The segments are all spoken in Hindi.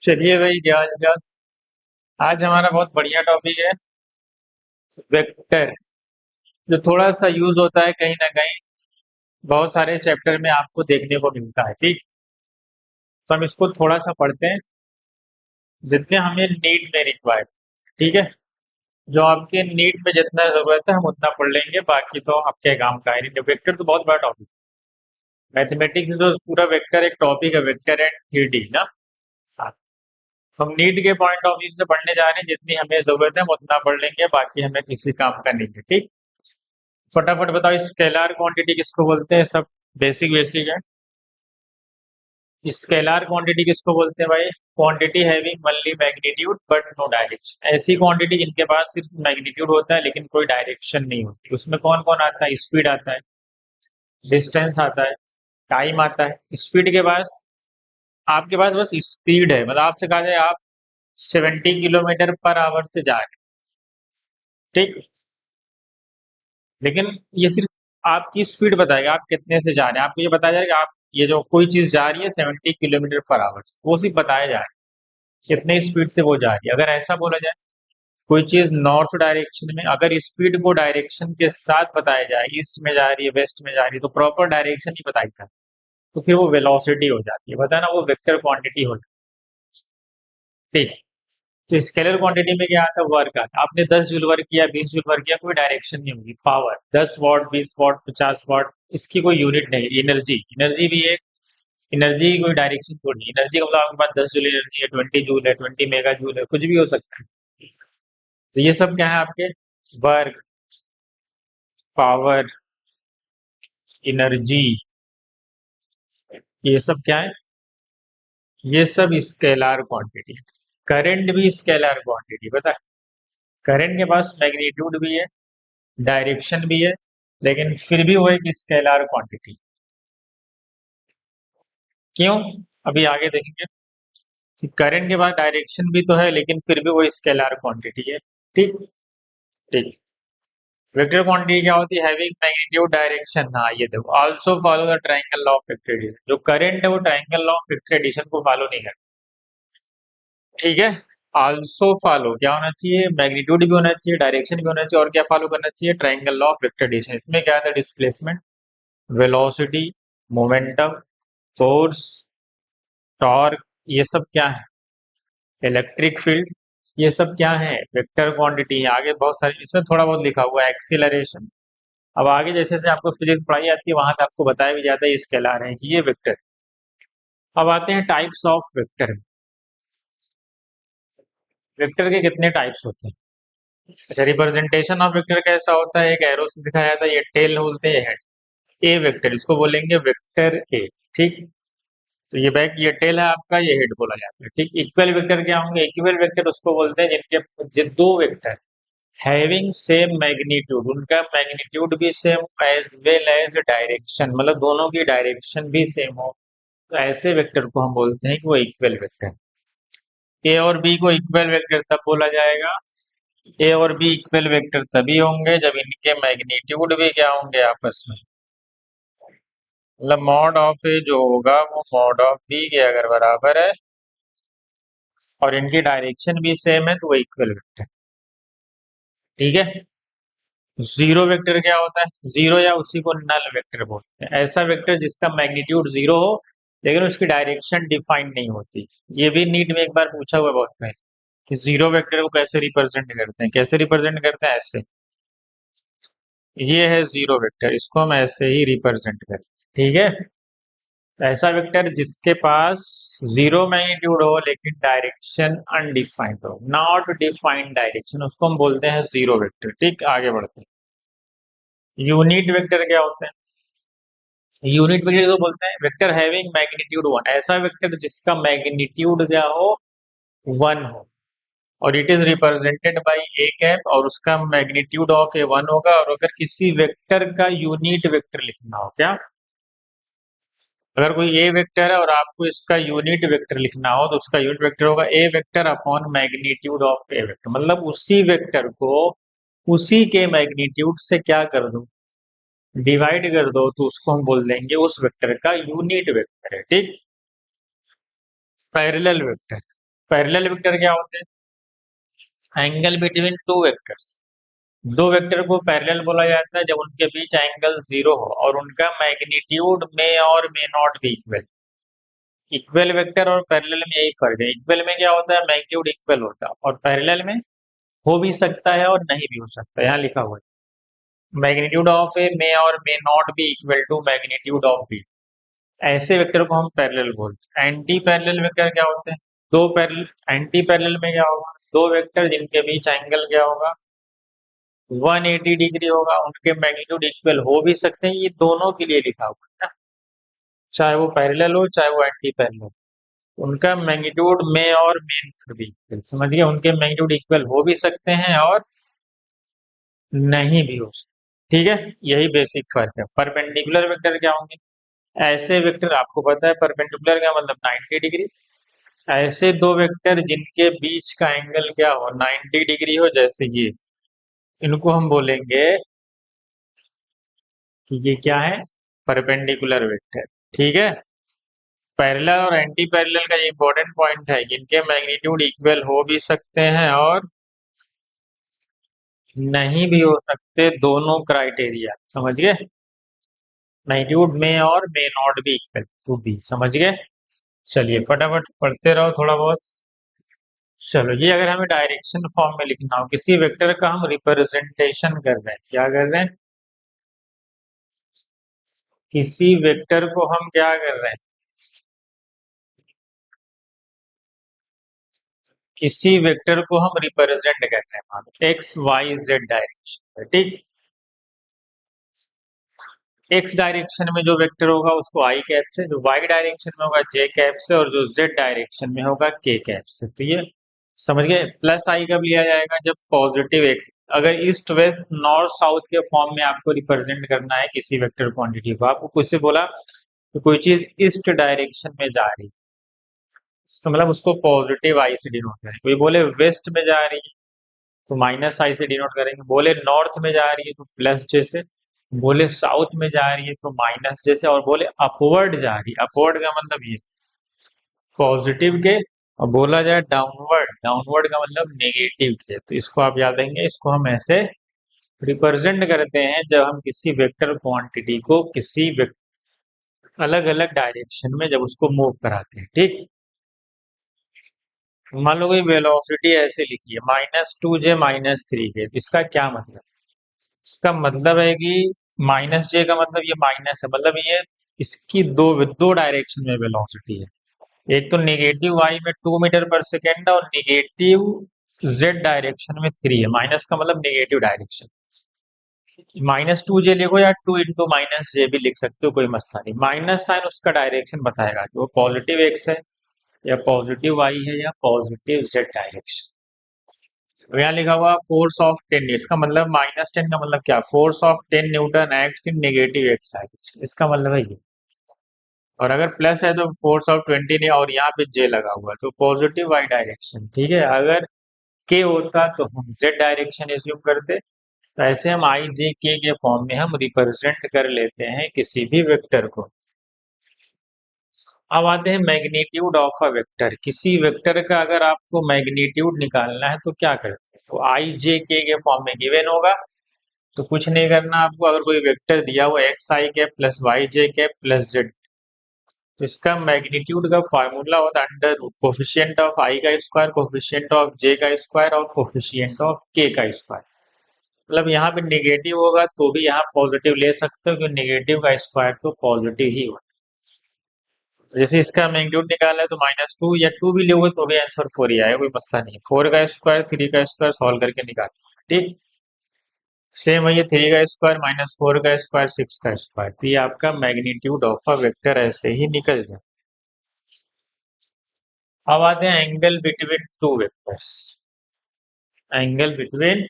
चलिए भाई, क्या हाल चाल। आज हमारा बहुत बढ़िया टॉपिक है, वेक्टर, जो थोड़ा सा यूज होता है कहीं ना कहीं, बहुत सारे चैप्टर में आपको देखने को मिलता है। ठीक, तो हम इसको थोड़ा सा पढ़ते हैं जितने हमें नीट में रिक्वायर्ड। ठीक है, जो आपके नीट में जितना जरूरत है हम उतना पढ़ लेंगे, बाकी तो आपके काम का है नहीं। वेक्टर तो बहुत बड़ा टॉपिक, मैथमेटिक्स में तो पूरा वेक्टर एक टॉपिक है, वेक्टर एंड थ्री डी ना। हाँ, तो हम नीट के पॉइंट ऑफ व्यू से पढ़ने जा रहे हैं, जितनी हमें जरूरत है हम उतना पढ़ लेंगे, बाकी हमें किसी काम का नहीं है। ठीक, फटाफट बताओ, स्केलर क्वांटिटी किसको बोलते हैं? सब बेसिक बेसिक है। स्केलर क्वांटिटी किसको बोलते हैं भाई? Quantity having only magnitude but no direction. ऐसी क्वांटिटी जिनके पास सिर्फ मैग्नीट्यूड होता है लेकिन कोई डायरेक्शन नहीं होती। उसमें कौन कौन आता है? स्पीड आता है, डिस्टेंस आता है, टाइम आता है। स्पीड के पास, आपके पास बस स्पीड है, मतलब आपसे कहा जाए आप 70 किलोमीटर पर आवर से जा रहे हैं। ठीक, लेकिन ये सिर्फ आपकी स्पीड बताएगा आप कितने से जा रहे हैं। आपको ये बताया जाएगा आप, ये जो कोई चीज जा रही है 70 किलोमीटर पर आवर, वो सिर्फ बताया जाए कितने स्पीड से वो जा रही है। अगर ऐसा बोला जाए कोई चीज नॉर्थ डायरेक्शन में, अगर स्पीड को डायरेक्शन के साथ बताया जाए, ईस्ट में जा रही है वेस्ट में जा रही है, तो प्रॉपर डायरेक्शन ही बताई जाए, तो फिर वो वेलोसिटी हो जाती है, बताना वो वेक्टर क्वांटिटी हो जाती है। ठीक, तो स्केलर क्वांटिटी में क्या आता है? वर्क आता है। आपने 10 जूल वर्क किया, 20 जूल वर्क किया, कोई डायरेक्शन नहीं होगी। पावर 10 वॉट, 20 वॉट, 50 वॉट, इसकी कोई यूनिट नहीं। एनर्जी, एनर्जी भी एक एनर्जी की कोई डायरेक्शन थोड़ी। एनर्जी का मतलब आपके पास 10 जूल एनर्जी है, 20 जूल है, 20 मेगा जूल है, कुछ भी हो सकता है। तो ये सब क्या है आपके? वर्क, पावर, एनर्जी, ये सब क्या है? ये सब स्केलर क्वांटिटी। करंट भी स्केलर क्वांटिटी, पता है? करंट के पास मैग्नीट्यूड भी है, डायरेक्शन भी है, लेकिन फिर भी वो एक स्केलर क्वांटिटी। क्यों? अभी आगे देखेंगे कि करंट के पास डायरेक्शन भी तो है लेकिन फिर भी वो स्केलर क्वांटिटी है। ठीक, ठीक। वेक्टर क्वांटिटी क्या होती है? Having magnitude, direction. हाँ, ये देखो, also follow the triangle law of vector addition. जो करंट है वो triangle law of vector addition को फॉलो नहीं करता। ठीक है, आल्सो फॉलो क्या होना चाहिए? मैग्नीट्यूड भी होना चाहिए, डायरेक्शन भी होना चाहिए, और क्या फॉलो करना चाहिए? Triangle law of vector addition. इसमें क्या था? Displacement, velocity, momentum, force, torque, ये सब क्या है? इलेक्ट्रिक फील्ड, ये सब क्या है? वेक्टर क्वांटिटी है। आगे बहुत सारी, इसमें थोड़ा बहुत लिखा हुआ है, एक्सीलरेशन। अब आगे जैसे जैसे आपको फिजिक्स पढ़ाई जाती है वहां से आपको बताया भी जाता है ये स्केलर है कि ये वेक्टर। अब आते हैं टाइप्स ऑफ वेक्टर। वेक्टर के कितने टाइप्स होते हैं? अच्छा, रिप्रेजेंटेशन ऑफ वेक्टर कैसा होता है? एक एरो से दिखाया जाता है, ये टेल बोलते हैं, हेड। ए वेक्टर, इसको बोलेंगे वेक्टर ए। ठीक, तो ये बैक, ये टेल है आपका, ये हेड बोला जाता है। ठीक, इक्वल वेक्टर क्या होंगे? इक्वल वेक्टर उसको बोलते हैं जिनके दो वेक्टर हैविंग सेम मैग्नीट्यूड, उनका मैग्नीट्यूड भी same as well as direction, मतलब दोनों की डायरेक्शन भी सेम हो, तो ऐसे वेक्टर को हम बोलते हैं कि वो इक्वल वेक्टर। ए और बी को इक्वल वेक्टर तब बोला जाएगा, ए और बी इक्वल वेक्टर तभी होंगे जब इनके मैग्नीट्यूड भी क्या होंगे आपस में, मतलब मॉड ऑफ ए जो होगा वो मॉड ऑफ बी के अगर बराबर है और इनकी डायरेक्शन भी सेम है तो वो इक्वल वेक्टर। ठीक है, जीरो वेक्टर क्या होता है? जीरो या उसी को नल वेक्टर बोलते हैं। ऐसा वेक्टर जिसका मैग्नीट्यूड जीरो हो लेकिन उसकी डायरेक्शन डिफाइंड नहीं होती। ये भी नीट में एक बार पूछा हुआ है बहुत पहले कि जीरो वेक्टर को कैसे रिप्रेजेंट करते हैं। कैसे रिप्रेजेंट करते हैं? ऐसे, ये है जीरो वेक्टर, इसको हम ऐसे ही रिप्रेजेंट करते हैं। ठीक है, ऐसा वेक्टर जिसके पास जीरो मैग्नीट्यूड हो लेकिन डायरेक्शन अनडिफाइंड हो, नॉट डिफाइंड डायरेक्शन, उसको हम बोलते हैं जीरो वेक्टर। ठीक, आगे बढ़ते हैं। यूनिट वेक्टर क्या होते हैं? यूनिट वेक्टर तो बोलते हैं वेक्टर हैविंग मैग्नीट्यूड वन, ऐसा वेक्टर जिसका मैग्नीट्यूड क्या हो? वन हो, और it is represented by A cap, और उसका मैग्नीट्यूड ऑफ ए वन होगा। और अगर किसी वेक्टर का यूनिट वेक्टर लिखना हो, क्या? अगर कोई ए वेक्टर है और आपको इसका यूनिट वेक्टर लिखना हो तो उसका यूनिट वेक्टर होगा A vector upon magnitude of A vector, मतलब उसी वेक्टर को उसी के मैग्नीट्यूड से क्या कर दो? डिवाइड कर दो, तो उसको हम बोल देंगे उस वेक्टर का यूनिट वेक्टर है। ठीक, पैरेलल वेक्टर, पैरेलल वेक्टर क्या होते हैं? Angle between two vectors. दो वेक्टर को पैरेलल बोला जाता है जब उनके बीच एंगल जीरो हो और उनका मैग्नीट्यूड में और may not be equal. Equal vector और पैरेलल में यही फर्क है, इक्वल में क्या होता है, मैग्नीट्यूड इक्वल होता है, और पैरेलल में हो भी सकता है और नहीं भी हो सकता है। यहाँ लिखा हुआ है मैग्नीट्यूड ऑफ ए मे और may not be equal to magnitude of B. ऐसे वेक्टर को हम पैरेलल बोलते हैं। एंटी पैरेलल वेक्टर क्या होते हैं? दो पैरेलल, एंटी पैरेलल में क्या होगा, दो वेक्टर जिनके बीच एंगल क्या होगा, 180 डिग्री होगा, उनके मैग्नीट्यूड इक्वल हो भी सकते हैं। ये दोनों के लिए लिखा हुआ है ना, चाहे वो पैरेलल हो चाहे वो एंटी पैरेलल, उनका मैग्नीट्यूड में और मे नॉट बी इक्वल। समझिए, उनके मैग्नीट्यूड इक्वल हो भी सकते हैं और नहीं भी हो सकते। ठीक है, यही बेसिक फर्क है। परपेंडिकुलर वेक्टर क्या होंगे? ऐसे वेक्टर, आपको पता है परपेंडिकुलर का मतलब 90 डिग्री। ऐसे दो वेक्टर जिनके बीच का एंगल क्या हो, 90 डिग्री हो, जैसे ये, इनको हम बोलेंगे कि ये क्या है, परपेंडिकुलर वेक्टर। ठीक है, पैरेलल और एंटी पैरेलल का इंपॉर्टेंट पॉइंट है, जिनके मैग्नीट्यूड इक्वल हो भी सकते हैं और नहीं भी हो सकते, दोनों क्राइटेरिया समझ गए। मैग्नीट्यूड में और may not be equal to B, समझ गए। चलिए फटाफट पढ़ते रहो थोड़ा बहुत। चलो, ये अगर हमें डायरेक्शन फॉर्म में लिखना हो, किसी वेक्टर का हम रिप्रेजेंटेशन कर रहे हैं, क्या कर रहे हैं, किसी वेक्टर को हम क्या कर रहे हैं, किसी वेक्टर को हम रिप्रेजेंट करते हैं, मान एक्स वाई जेड डायरेक्शन। ठीक, एक्स डायरेक्शन में जो वेक्टर होगा उसको आई कैप से, जो वाई डायरेक्शन में होगा जे कैप से, और जो जेड डायरेक्शन में होगा के कैप से। तो ये समझ गए। प्लस आई कब लिया जाएगा, जब पॉजिटिव एक्स, अगर ईस्ट वेस्ट नॉर्थ साउथ के फॉर्म में आपको रिप्रेजेंट करना है किसी वेक्टर क्वांटिटी को, आपको कुछ से बोला तो कोई चीज ईस्ट डायरेक्शन में जा रही है, तो मतलब उसको पॉजिटिव आई से डिनोट करेंगे। कोई बोले वेस्ट में जा रही है तो माइनस आई से डिनोट करेंगे, बोले नॉर्थ में जा रही है तो प्लस जैसे, बोले साउथ में जा रही है तो माइनस जैसे, और बोले अपवर्ड जा रही है, अपवर्ड का मतलब ये पॉजिटिव के, और बोला जाए डाउनवर्ड, डाउनवर्ड का मतलब नेगेटिव के। तो इसको आप याद रखेंगे, इसको हम ऐसे रिप्रेजेंट करते हैं जब हम किसी वेक्टर क्वांटिटी को किसी अलग अलग डायरेक्शन में जब उसको मूव कराते हैं। ठीक, मान लो कोई वेलोसिटी ऐसे लिखी है -2 j -3 k, तो इसका क्या मतलब, इसका मतलब है कि माइनस जे का मतलब ये माइनस है, मतलब ये इसकी दो दो डायरेक्शन में वेलोसिटी है। एक तो निगेटिव वाई में 2 मीटर पर सेकेंड और निगेटिव जेड डायरेक्शन में 3 है। माइनस का मतलब निगेटिव डायरेक्शन। -2 j लिखो या 2 × -j भी लिख सकते हो, कोई मसला नहीं। माइनस साइन उसका डायरेक्शन बताएगा कि वो पॉजिटिव एक्स है या पॉजिटिव वाई है या पॉजिटिव जेड डायरेक्शन। तो यहाँ लिखा हुआ फोर्स ऑफ 10, इसका मतलब -10 का मतलब क्या, force of 10 Newton acts in negative x direction, इसका मतलब है ये। और अगर प्लस है तो फोर्स ऑफ 20 ने, और यहाँ पे जे लगा हुआ है तो पॉजिटिव वाई डायरेक्शन। ठीक है, अगर के होता तो हम जेड डायरेक्शन एज्यूम करते। तो ऐसे हम आई जे के फॉर्म में हम रिप्रेजेंट कर लेते हैं किसी भी वेक्टर को। अब आते हैं मैग्नीट्यूड ऑफ अ वेक्टर। किसी वेक्टर का अगर आपको मैग्नीट्यूड निकालना है तो क्या करते हैं, तो आई जे के फॉर्म में गिवन होगा, तो कुछ नहीं करना आपको। अगर कोई वेक्टर दिया हुआ एक्स आई कैप प्लस वाई जे कैप प्लस जेड, तो इसका मैग्नीट्यूड का फार्मूला होता है अंडर रूट कोफिशिएंट ऑफ आई का स्क्वायर, कोफिशिएंट ऑफ जे का स्क्वायर और कोफिशिएंट ऑफ के का स्क्वायर। मतलब यहाँ पे निगेटिव होगा तो भी यहाँ पॉजिटिव ले सकते हो, क्योंकि निगेटिव का स्क्वायर तो पॉजिटिव ही होगा। जैसे इसका मैग्नीट्यूड निकाला है तो -2 या 2 भी लोगे तो भी आंसर 4 ही आएगा, कोई मसला नहीं। 4 का स्क्वायर 3 का स्क्वायर सॉल्व करके निकाल। ठीक, सेम है ये 3 का स्क्वायर -4 का स्क्वायर 6 का स्क्वायर। तो ये आपका मैग्नीट्यूड ऑफ अ वेक्टर ऐसे ही निकल जाए। अब आते हैं angle between two vectors. Angle between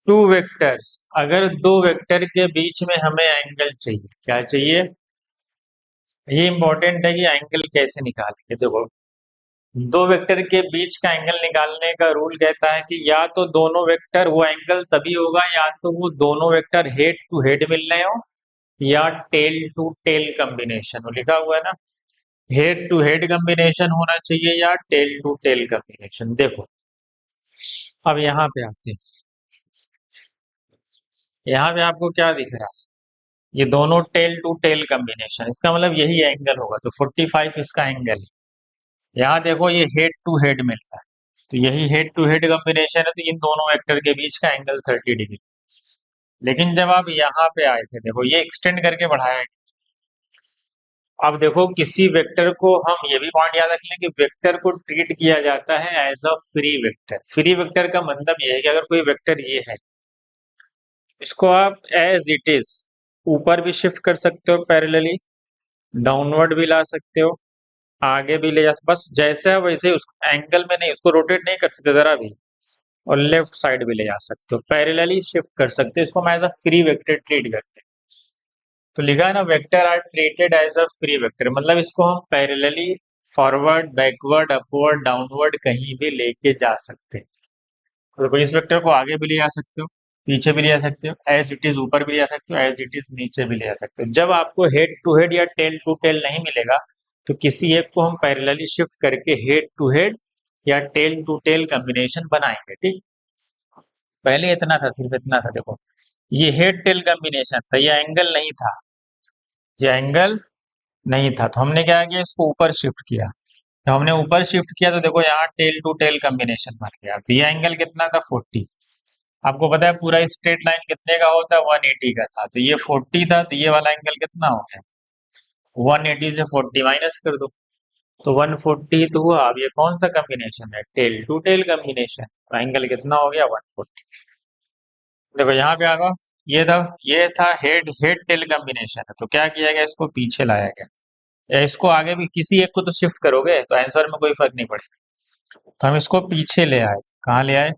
two vectors, अगर दो वेक्टर के बीच में हमें एंगल चाहिए, क्या चाहिए, ये इंपॉर्टेंट है कि एंगल कैसे निकालेंगे। देखो, दो वेक्टर के बीच का एंगल निकालने का रूल कहता है कि या तो दोनों वेक्टर, वो एंगल तभी होगा या तो वो दोनों वेक्टर हेड टू हेड मिल रहे हो या टेल टू टेल कॉम्बिनेशन हो, लिखा हुआ है ना। हेड टू हेड कॉम्बिनेशन होना चाहिए या टेल टू टेल कॉम्बिनेशन। देखो अब यहाँ पे आते हैं, यहाँ पे आपको क्या दिख रहा है, ये दोनों टेल टू टेल कॉम्बिनेशन, इसका मतलब यही एंगल होगा, तो 45 इसका एंगल है। यहाँ देखो ये हेड टू हेड मिल रहा है, तो यही हेड टू हेड कॉम्बिनेशन है, तो इन दोनों वेक्टर के बीच का एंगल 30 डिग्री। लेकिन जब आप यहाँ पे आए थे, देखो ये एक्सटेंड करके बढ़ाया गया। अब देखो किसी वेक्टर को, हम ये भी पॉइंट याद रख लें कि वेक्टर को ट्रीट किया जाता है as a free vector. Free vector का मतलब ये है कि अगर कोई वेक्टर ये है, इसको आप एज इट इज ऊपर भी शिफ्ट कर सकते हो पैरेलली, डाउनवर्ड भी ला सकते हो, आगे भी ले जा, बस जैसे है वैसे उस एंगल में नहीं, उसको रोटेट नहीं कर सकते जरा भी, और लेफ्ट साइड भी ले जा सकते हो, पैरेलली शिफ्ट कर सकते हो, इसको हम as a free vector treat करते हैं। तो लिखा है ना, vector are treated as a free vector, मतलब इसको हम parallelly forward backward upward downward कहीं भी लेके जा सकते हैं। तो इस वेक्टर को आगे भी ले जा सकते हो, पीछे भी ले जा सकते हो, एज इट इज ऊपर भी ले जा सकते हो, एज इट इज नीचे भी ले जा सकते हो। जब आपको हेड टू हेड या टेल टू टेल नहीं मिलेगा, तो किसी एक को हम पैरेलली शिफ्ट करके हेड टू हेड या टेल टू टेल कॉम्बिनेशन बनाएंगे। ठीक, पहले इतना था, सिर्फ इतना था। देखो ये हेड टेल कॉम्बिनेशन था, ये एंगल नहीं था, ये एंगल नहीं था, तो हमने क्या किया, इसको ऊपर शिफ्ट किया। तो हमने ऊपर शिफ्ट किया तो देखो यहाँ टेल टू टेल कॉम्बिनेशन बन गया। तो ये एंगल कितना था, 40। आपको पता है पूरा स्ट्रेट लाइन कितने का होता है, 180 का था, तो ये 40 था, तो ये वाला एंगल कितना हो गया, 180 से 40 माइनस कर दो, तो 140 तो हुआ। अब ये कौन सा कॉम्बिनेशन है, टेल टू टेल कॉम्बिनेशन, तो एंगल कितना हो गया, 140। देखो यहाँ पे आगा, ये था हेड हेड टेल कॉम्बिनेशन है, तो क्या किया गया, इसको पीछे लाया गया, या इसको आगे भी किसी एक को तो शिफ्ट करोगे तो आंसर में कोई फर्क नहीं पड़ेगा। तो हम इसको पीछे ले आए, कहाँ ले आए,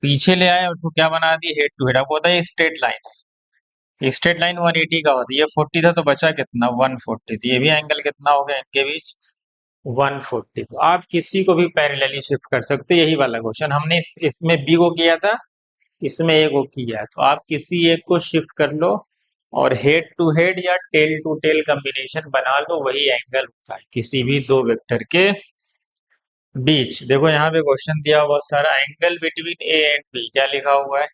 पीछे ले आए, और उसको क्या बना दिए, हेड टू हेड। आपको पता है स्ट्रेट लाइन है, स्ट्रेट लाइन 180 का होता है, ये 40 था तो बचा कितना, 140, तो ये भी एंगल कितना हो गया इनके बीच, 140। तो आप किसी को भी पैरेलली शिफ्ट कर सकते, यही वाला क्वेश्चन हमने इसमें बी को किया था, इसमें ए को किया है, तो आप किसी एक को शिफ्ट कर लो और हेड टू हेड या टेल टू टेल कॉम्बिनेशन बना लो, वही एंगल होता है किसी भी दो वेक्टर के बीच। देखो यहाँ पे क्वेश्चन दिया हुआ सारा, angle between A and B, क्या लिखा हुआ है,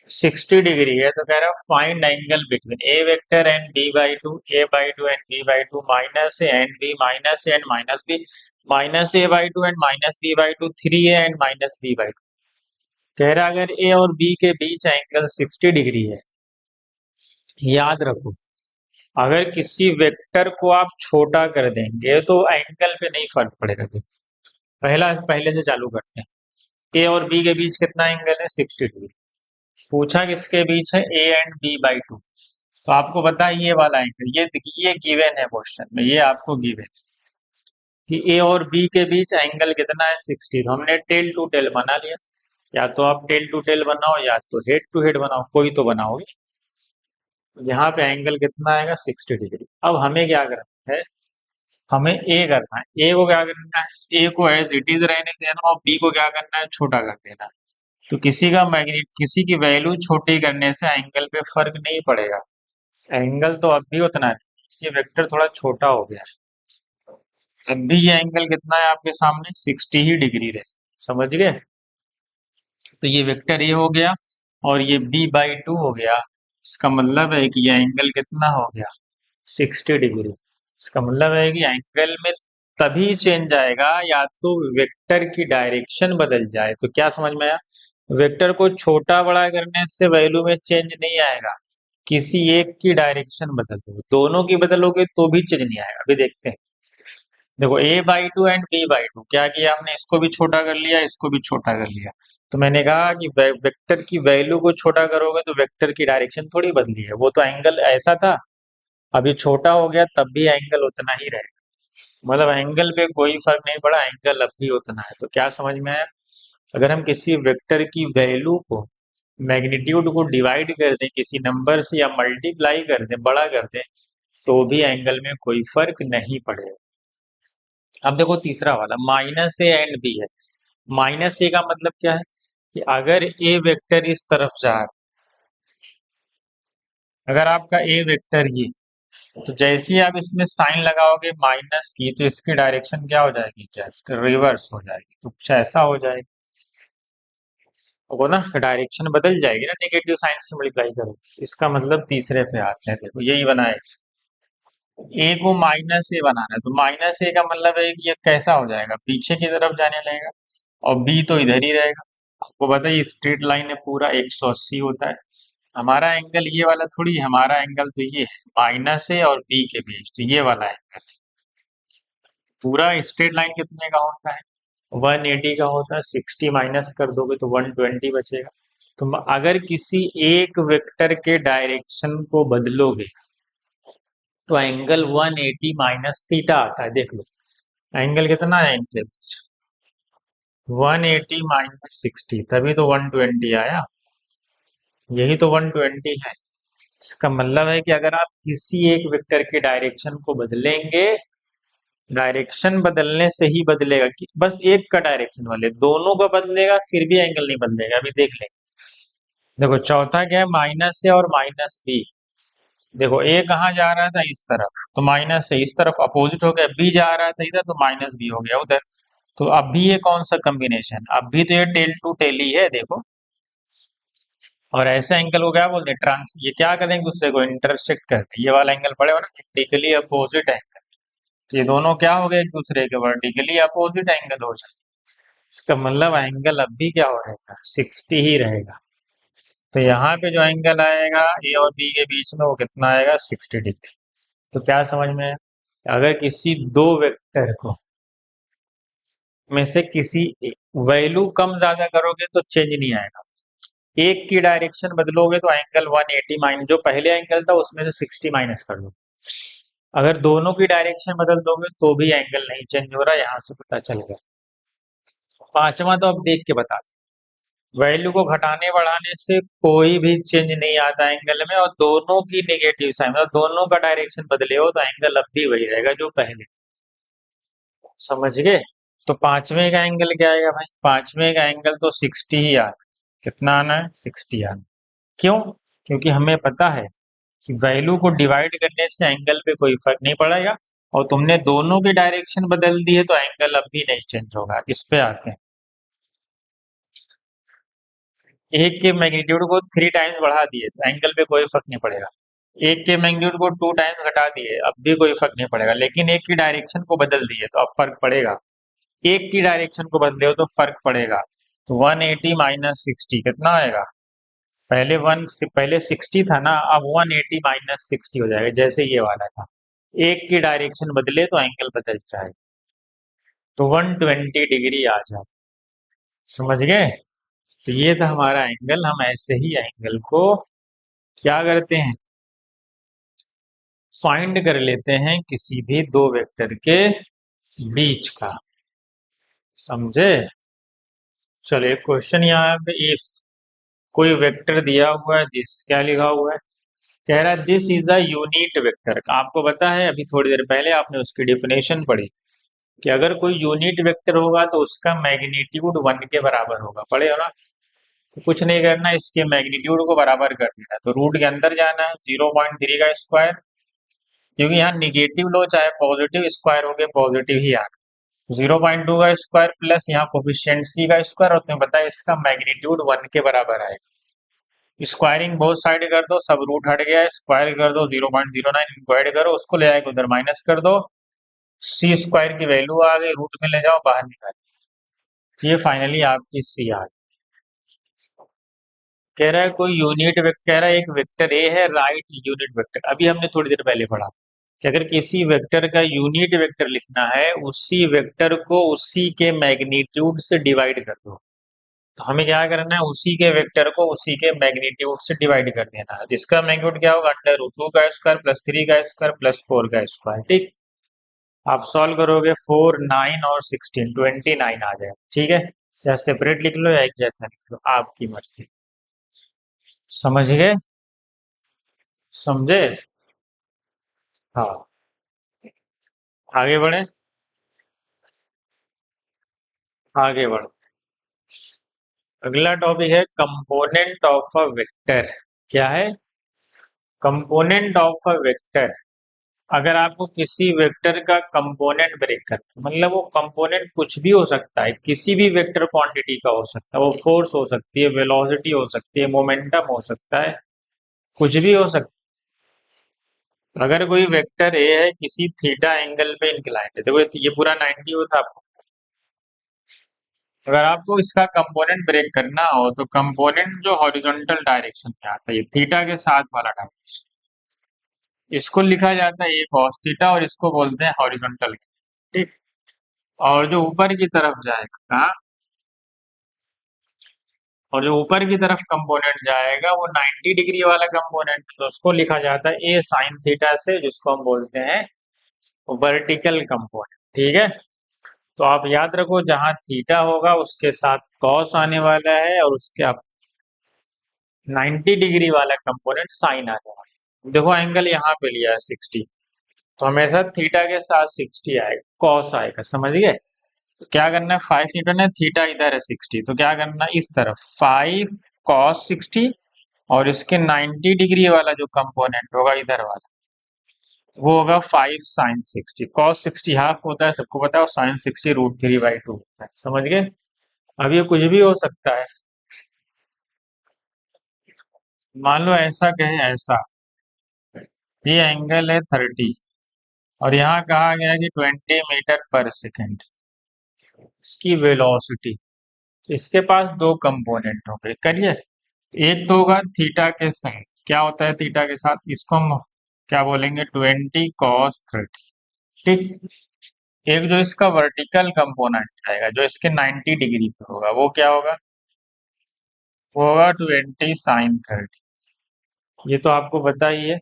60 डिग्री है, तो कह रहा है find angle between A vector and B by two, A by two and B by two, minus A and B, minus A and minus B, minus A by two and minus B by two, 3 A and minus B by two. कह रहा है अगर ए और बी के बीच एंगल 60 डिग्री है, याद रखो अगर किसी वेक्टर को आप छोटा कर देंगे तो एंगल पे नहीं फर्क पड़ेगा। पहला पहले से चालू करते हैं, ए और बी के बीच कितना एंगल है, 60 डिग्री। पूछा किसके बीच है, A and B by two, तो आपको पता है ये वाला एंगल, ये गिवन है क्वेश्चन में, ये आपको गिवन है कि ए और बी के बीच एंगल कितना है, 60। तो हमने टेल टू टेल बना लिया, या तो आप टेल टू टेल बनाओ या तो हेड टू हेड बनाओ, कोई तो बनाओगे। यहाँ पे एंगल कितना आएगा, 60 डिग्री। अब हमें क्या करना है, हमें ए करना है, ए को क्या करना है, ए को एज इट इज रहने देना, और बी को क्या करना है, छोटा कर देना है। तो किसी का मैग्नेट, किसी की वैल्यू छोटी करने से एंगल पे फर्क नहीं पड़ेगा, एंगल तो अब भी उतना है, ये वेक्टर थोड़ा छोटा हो गया है, अब भी ये एंगल कितना है आपके सामने, 60 ही डिग्री रहे। समझ गए, तो ये वेक्टर ए हो गया और ये बी बाई टू हो गया, इसका मतलब है कि ये एंगल कितना हो गया, 60 डिग्री। इसका मतलब है कि एंगल में तभी चेंज आएगा या तो वेक्टर की डायरेक्शन बदल जाए। तो क्या समझ में आया, वेक्टर को छोटा बड़ा करने से वैल्यू में चेंज नहीं आएगा, किसी एक की डायरेक्शन बदल दो, दोनों की बदलोगे तो भी चेंज नहीं आएगा। अभी देखते हैं, देखो A by two and B by two, क्या किया हमने, इसको भी छोटा कर लिया, इसको भी छोटा कर लिया। तो मैंने कहा कि वेक्टर की वैल्यू को छोटा करोगे तो वेक्टर की डायरेक्शन थोड़ी बदली है, वो तो एंगल ऐसा था, अभी छोटा हो गया तब भी एंगल उतना ही रहेगा, मतलब एंगल पे कोई फर्क नहीं पड़ा, एंगल अब भी उतना है। तो क्या समझ में आया, अगर हम किसी वेक्टर की वैल्यू को, मैग्नीट्यूड को डिवाइड कर दें किसी नंबर से या मल्टीप्लाई कर दें, बड़ा कर दें, तो भी एंगल में कोई फर्क नहीं पड़ेगा। अब देखो तीसरा वाला, माइनस ए एंड बी है। माइनस ए का मतलब क्या है, कि अगर ए वेक्टर इस तरफ जा रहा है, अगर आपका ए वेक्टर ये तो जैसे ही आप इसमें साइन लगाओगे माइनस की, तो इसकी डायरेक्शन क्या हो जाएगी, जस्ट रिवर्स हो जाएगी। तो कुछ ऐसा हो जाएगा, वो ना डायरेक्शन बदल जाएगी ना, नेगेटिव साइन से मल्टीप्लाई करो। इसका मतलब तीसरे पे आते हैं, देखो यही बनाए, ए को माइनस ए बनाना है, तो माइनस ए का मतलब है कि ये कैसा हो जाएगा, पीछे की तरफ जाने लगेगा, और बी तो इधर ही रहेगा। आपको पता है स्ट्रेट लाइन है पूरा 180 होता है। हमारा एंगल ये वाला थोड़ी है, हमारा एंगल तो ये है माइनस ए और बी के बीच, तो ये वाला एंगल। पूरा स्ट्रेट लाइन कितने का होता है, 180 का होता है। 60 माइनस कर दोगे तो 120 बचेगा। तो अगर किसी एक वेक्टर के डायरेक्शन को बदलोगे तो एंगल 180 माइनस थीटा आता है, देख लो एंगल कितना है इनके बीच, 180 माइनस 60, तभी तो 120 आया। यही तो 120 है। इसका मतलब है कि अगर आप किसी एक वेक्टर के डायरेक्शन को बदलेंगे, डायरेक्शन बदलने से ही बदलेगा, कि बस एक का डायरेक्शन वाले दोनों का बदलेगा फिर भी एंगल नहीं बदलेगा। अभी देख लेंगे। देखो चौथा क्या है, माइनस ए और माइनस बी। देखो ए कहाँ जा रहा था, इस तरफ, तो माइनस से इस तरफ अपोजिट हो गया, बी जा रहा था इधर, तो माइनस बी हो गया उधर। तो अब भी ये कौन सा कॉम्बिनेशन, अब भी तो ये टेल टू टेल ही है, देखो। और ऐसे एंगल को क्या बोलते हैं, ट्रांस, ये क्या करेंगे दूसरे को इंटरसेक्ट करके, ये वाला एंगल पड़ेगा ना, वर्टिकली अपोजिट एंगल। तो ये दोनों क्या हो गए एक दूसरे के, वर्टिकली अपोजिट एंगल हो जाए। इसका मतलब एंगल अब भी क्या हो रहेगा, 60 ही रहेगा। तो यहाँ पे जो एंगल आएगा ए और बी के बीच में, वो कितना आएगा, 60 डिग्री। तो क्या समझ में आया? अगर किसी दो वेक्टर को में से किसी वैल्यू कम ज्यादा करोगे तो चेंज नहीं आएगा, एक की डायरेक्शन बदलोगे तो एंगल 180 माइनस, जो पहले एंगल था उसमें से 60 माइनस कर दो। अगर दोनों की डायरेक्शन बदल दोगे तो भी एंगल नहीं चेंज हो रहा, यहाँ से पता चल गया। पांचवा तो अब देख के बता, वैल्यू को घटाने बढ़ाने से कोई भी चेंज नहीं आता एंगल में, और दोनों की नेगेटिव साइन, मतलब दोनों का डायरेक्शन बदले हो तो एंगल अब भी वही रहेगा जो पहले। समझ गए? तो पांचवें का एंगल क्या आएगा भाई, पांचवें का एंगल तो 60 ही आना। कितना आना है, 60 आना। क्यों? क्योंकि हमें पता है कि वैल्यू को डिवाइड करने से एंगल पे कोई फर्क नहीं पड़ेगा, और तुमने दोनों की डायरेक्शन बदल दी है तो एंगल अब भी नहीं चेंज होगा। इस पे आते हैं, एक के मैग्नीट्यूड को 3 टाइम्स बढ़ा दिए तो एंगल पे कोई फर्क नहीं पड़ेगा, एक के मैग्नीट्यूड को 2 टाइम्स घटा दिए अब भी कोई फर्क नहीं पड़ेगा, लेकिन एक की डायरेक्शन को बदल दिए तो अब फर्क पड़ेगा। एक की डायरेक्शन को बदले हो तो फर्क पड़ेगा। तो 180 माइनस 60 कितना आएगा, पहले पहले 60 था ना, अब 180 माइनस 60 हो जाएगा, जैसे ये वाला था। एक की डायरेक्शन बदले तो एंगल बदल जाएगा, तो 120 डिग्री आ जाए। समझ गए? तो ये था हमारा एंगल। हम ऐसे ही एंगल को क्या करते हैं, फाइंड कर लेते हैं किसी भी दो वेक्टर के बीच का। समझे? चलिए क्वेश्चन यहाँ पे, इफ कोई वेक्टर दिया हुआ है, दिस क्या लिखा हुआ है, कह रहा है this is a unit vector. आपको पता है अभी थोड़ी देर पहले आपने उसकी डिफिनेशन पढ़ी कि अगर कोई यूनिट वेक्टर होगा तो उसका मैग्नीट्यूड 1 के बराबर होगा, पढ़े हो ना। तो कुछ नहीं करना, इसके मैग्नीट्यूड को बराबर कर देना है, तो रूट के अंदर जाना है, 0.3 का स्क्वायर, क्योंकि यहाँ निगेटिव लो चाहे पॉजिटिव स्क्वायर हो गए पॉजिटिव ही आना। 0.2 का स्क्वायर प्लस यहाँ कोफिशिएंट सी का स्क्वायर, और तुम्हें पता है इसका मैग्नीट्यूड 1 के बराबर आएगा। स्क्वायरिंग बहुत साइड कर दो, सब रूट हट गया, स्क्वायर कर दो 0.09, इनको ऐड करो, उसको ले आके उधर माइनस कर दो, सी स्क्वायर की वैल्यू आ गई, रूट में ले जाओ बाहर निकाल, ये फाइनली आपकी सी आ गई। कह रहा है कोई यूनिट वेक्टर, कह रहा है एक वेक्टर ए है, राइट यूनिट वेक्टर। अभी हमने थोड़ी देर पहले पढ़ा कि अगर किसी वेक्टर का यूनिट वेक्टर लिखना है, उसी वेक्टर को उसी के मैग्नीट्यूड से डिवाइड कर दो। तो हमें क्या करना है, उसी के वेक्टर को उसी के मैग्नीट्यूड से डिवाइड कर देना है। इसका मैग्नीट्यूड क्या होगा, √2 का स्क्वायर प्लस 3 का स्क्वायर प्लस 4 का स्क्वायर। ठीक, आप सॉल्व करोगे 4, 9 और 16, 29 आ जाएगा। ठीक है, या सेपरेट लिख लो या एक जैसा लिख लो, आपकी मर्जी। समझ गए? समझे? हाँ, आगे बढ़े, आगे बढ़ो। अगला टॉपिक है कंपोनेंट ऑफ अ वेक्टर। क्या है, कंपोनेंट ऑफ अ वेक्टर। अगर आपको किसी वेक्टर का कंपोनेंट ब्रेक करना, मतलब वो कंपोनेंट कुछ भी हो सकता है, किसी भी वेक्टर क्वांटिटी का हो सकता है, वो फोर्स हो सकती है, वेलोसिटी हो सकती है, मोमेंटम हो सकता है, कुछ भी हो सकता है। अगर कोई वेक्टर ए है किसी थीटा एंगल पे इंक्लाइंड है, देखो ये पूरा 90 होता है आपको। अगर आपको इसका कंपोनेंट ब्रेक करना हो तो कंपोनेंट जो हॉरिजॉन्टल डायरेक्शन में आता है, ये थीटा के साथ वाला डायरेक्शन, इसको लिखा जाता है ए कॉस थीटा, और इसको बोलते हैं हॉरिजॉन्टल। ठीक। और जो ऊपर की तरफ जाएगा, हाँ, और जो ऊपर की तरफ कंपोनेंट जाएगा वो 90 डिग्री वाला कंपोनेंट, तो उसको लिखा जाता है ए साइन थीटा से, जिसको हम बोलते हैं वर्टिकल कंपोनेंट। ठीक है। तो आप याद रखो, जहां थीटा होगा उसके साथ कॉस आने वाला है, और उसके आप 90 डिग्री वाला कंपोनेंट साइन आ जाएगा। देखो एंगल यहाँ पे लिया है 60, तो हमेशा थीटा के साथ 60 आएगा, कॉस आएगा, समझ गए। तो क्या करना है, 5 न्यूटन है, थीटा इधर है 60, तो क्या करना है, इस तरफ 5 cos 60, और इसके 90 डिग्री वाला जो कंपोनेंट होगा इधर वाला, वो होगा 5 sin 60। cos 60 हाफ होता है, सबको पता है, और sin 60 √3/2 होता है, समझ गए। अब ये कुछ भी हो सकता है, मान लो ऐसा कहे, ऐसा ये एंगल है 30, और यहाँ कहा गया है कि 20 मीटर पर सेकेंड इसकी वेलोसिटी। इसके पास दो कंपोनेंट हो गए, करिए। एक तो होगा थीटा के साथ, क्या होता है थीटा के साथ, इसको हम क्या बोलेंगे, 20 cos 30। ठीक। एक जो इसका वर्टिकल कंपोनेंट आएगा, जो इसके 90 डिग्री पे होगा, वो क्या होगा, वो होगा 20 sin 30। ये तो आपको पता ही है,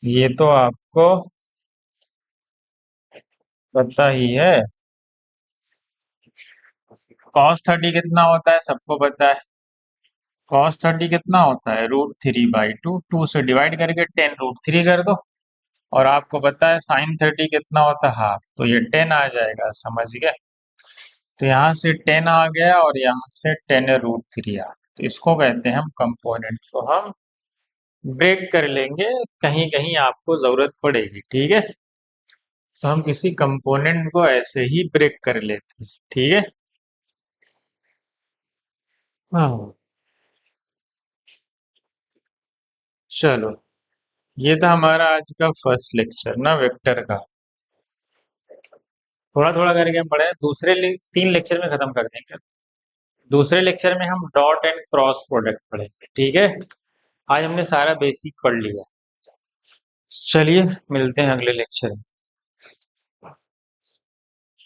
ये तो आपको पता ही है। cos 30 कितना होता है, सबको पता है। cos 30 कितना होता है, √3/2, 2 से डिवाइड करके 10 √3 कर दो। और आपको पता है sin 30 कितना होता है, हाफ, तो ये 10 आ जाएगा, समझ गए। तो यहाँ से 10 आ गया, और यहाँ से 10 √3 आ, तो इसको कहते हैं हम कंपोनेंट को हम ब्रेक कर लेंगे, कहीं कहीं आपको जरूरत पड़ेगी। ठीक है। तो हम किसी कंपोनेंट को ऐसे ही ब्रेक कर लेते हैं। ठीक है। हाँ, चलो, ये था हमारा आज का फर्स्ट लेक्चर ना, वेक्टर का। थोड़ा थोड़ा करके हम पढ़े, 3 लेक्चर में खत्म कर देंगे। दूसरे लेक्चर में हम डॉट एंड क्रॉस प्रोडक्ट पढ़ेंगे। ठीक है। आज हमने सारा बेसिक पढ़ लिया। चलिए, मिलते हैं अगले लेक्चर में।